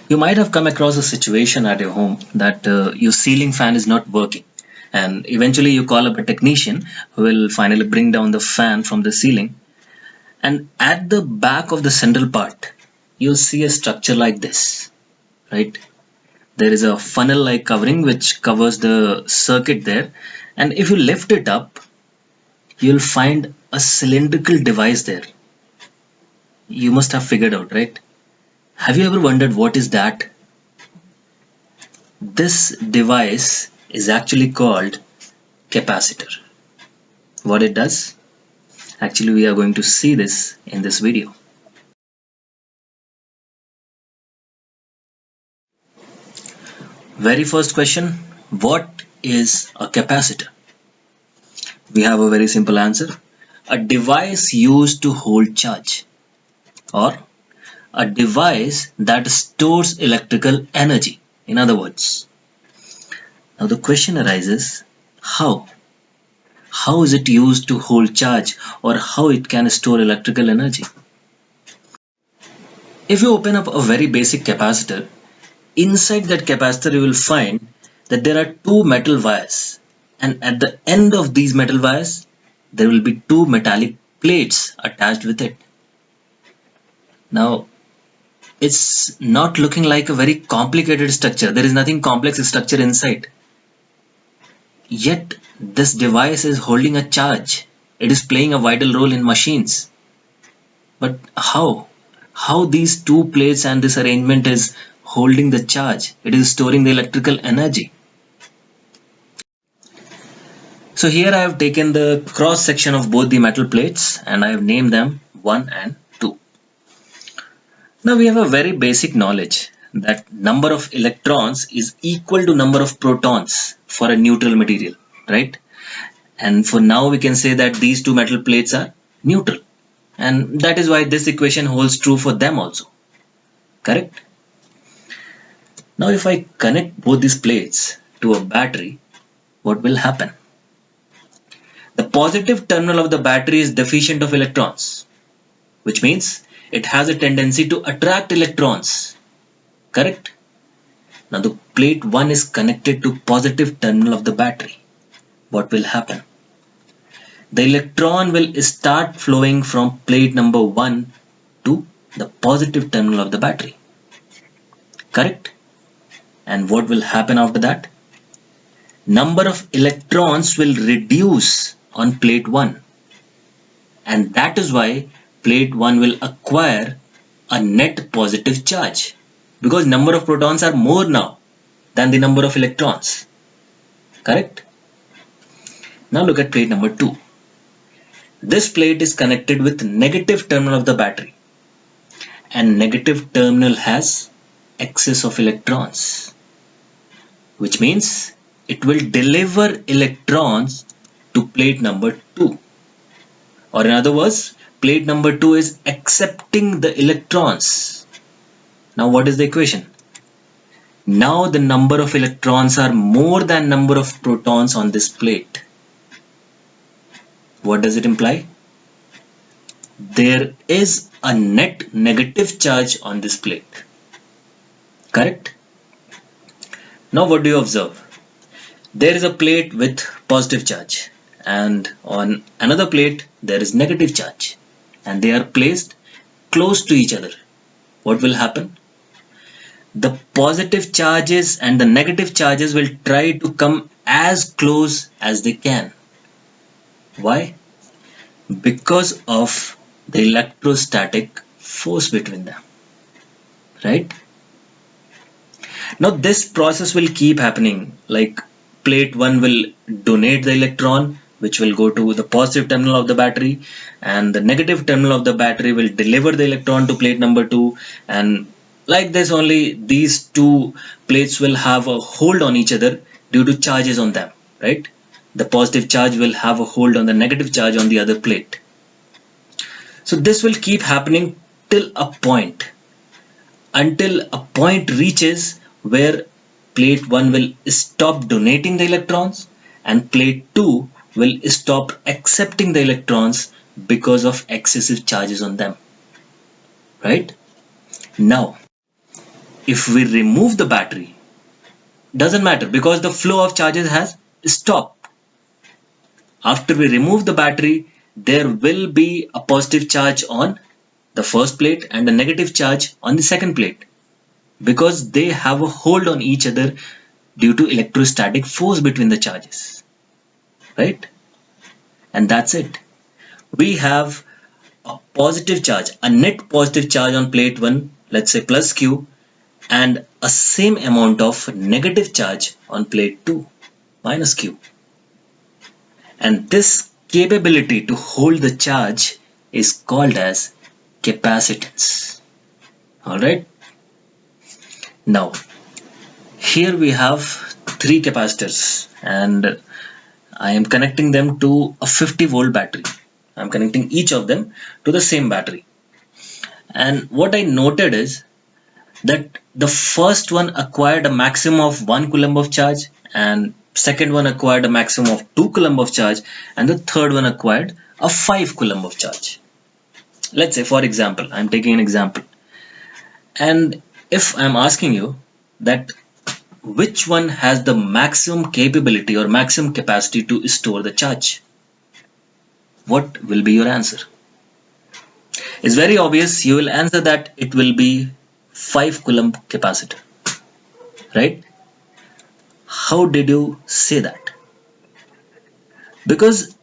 You might have come across a situation at your home that your ceiling fan is not working, and eventually you call up a technician who will finally bring down the fan from the ceiling. And at the back of the central part, you'll see a structure like this, right? There is a funnel like covering which covers the circuit there, and if you lift it up, you'll find a cylindrical device there. You must have figured out, right? Have you ever wondered what is that? This device is actually called capacitor. What it does? Actually, we are going to see this in this video. Very first question, what is a capacitor? We have a very simple answer. A device used to hold charge, or a device that stores electrical energy. In other words, now the question arises, how? How is it used to hold charge, or how it can store electrical energy? If you open up a very basic capacitor, inside that capacitor you will find that there are two metal wires, and at the end of these metal wires there will be two metallic plates attached with it. Now it's not looking like a very complicated structure. There is nothing complex structure inside. Yet this device is holding a charge. It is playing a vital role in machines. But how? How these two plates and this arrangement is holding the charge? It is storing the electrical energy. So here I have taken the cross section of both the metal plates and I have named them 1 and 2. Now we have a very basic knowledge that number of electrons is equal to number of protons for a neutral material, right? And for now we can say that these two metal plates are neutral, and that is why this equation holds true for them also, correct? Now if I connect both these plates to a battery, what will happen? The positive terminal of the battery is deficient of electrons, which means it has a tendency to attract electrons, correct? Now the plate 1 is connected to positive terminal of the battery. What will happen? The electron will start flowing from plate number 1 to the positive terminal of the battery, correct? And what will happen after that? Number of electrons will reduce on plate 1, and that is why plate 1 will acquire a net positive charge, because number of protons are more now than the number of electrons, correct? Now look at plate number 2. This plate is connected with negative terminal of the battery, and negative terminal has excess of electrons, which means it will deliver electrons to plate number 2, or in other words, plate number 2 is accepting the electrons. Now what is the equation? Now the number of electrons are more than number of protons on this plate. What does it imply? There is a net negative charge on this plate, correct? Now what do you observe? There is a plate with positive charge, and on another plate there is negative charge, and they are placed close to each other. What will happen? The positive charges and the negative charges will try to come as close as they can. Why? Because of the electrostatic force between them, right? Now this process will keep happening, like plate 1 will donate the electron which will go to the positive terminal of the battery, and the negative terminal of the battery will deliver the electron to plate number 2, and like this only these two plates will have a hold on each other due to charges on them, right? The positive charge will have a hold on the negative charge on the other plate. So this will keep happening till a point, until a point reaches where plate 1 will stop donating the electrons and plate 2 will stop accepting the electrons because of excessive charges on them, right? Now if we remove the battery, doesn't matter because the flow of charges has stopped. After we remove the battery, there will be a positive charge on the first plate and a negative charge on the second plate because they have a hold on each other due to electrostatic force between the charges, right? And that's it. We have a positive charge, a net positive charge on plate 1, let's say plus Q, and a same amount of negative charge on plate 2, minus Q. And this capability to hold the charge is called as capacitance. Alright. Now, here we have 3 capacitors and I am connecting them to a 50 volt battery. I am connecting each of them to the same battery. And what I noted is that the first one acquired a maximum of 1 coulomb of charge, and second one acquired a maximum of 2 coulomb of charge, and the third one acquired a 5 coulomb of charge. Let's say, for example, I'm taking an example, and if I'm asking you that which one has the maximum capability or maximum capacity to store the charge, what will be your answer? It's very obvious. You will answer that it will be 5 coulomb capacitor, right? How did you say that? Because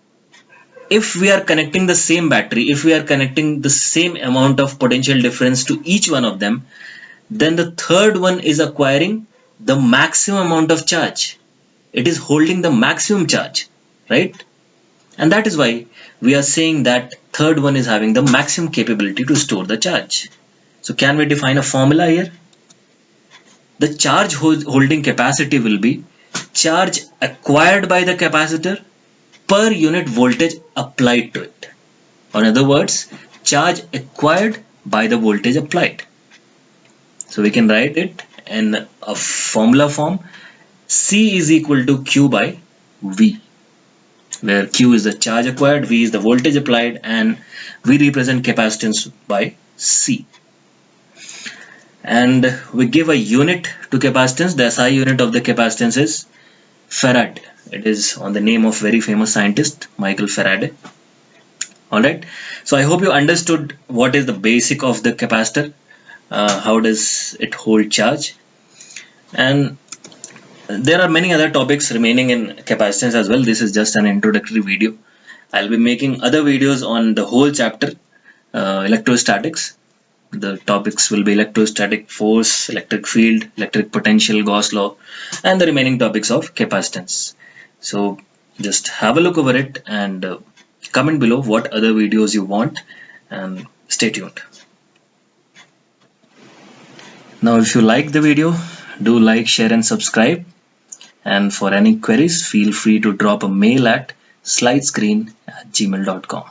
if we are connecting the same battery, if we are connecting the same amount of potential difference to each one of them, then the third one is acquiring the maximum amount of charge. It is holding the maximum charge, right? And that is why we are saying that third one is having the maximum capability to store the charge. So can we define a formula here? The charge holding capacity will be charge acquired by the capacitor per unit voltage applied to it. Or in other words, charge acquired by the voltage applied. So we can write it in a formula form. C is equal to Q by V, where Q is the charge acquired, V is the voltage applied, and we represent capacitance by C. And we give a unit to capacitance. The SI unit of the capacitance is Farad. It is on the name of very famous scientist Michael Faraday. Alright, so I hope you understood what is the basic of the capacitor, how does it hold charge, and there are many other topics remaining in capacitance as well. This is just an introductory video. I'll be making other videos on the whole chapter, electrostatics. The topics will be electrostatic force, electric field, electric potential, Gauss law, and the remaining topics of capacitance. So just have a look over it and comment below what other videos you want, and stay tuned. Now if you like the video, do like, share and subscribe, and for any queries feel free to drop a mail at slidescreen@gmail.com.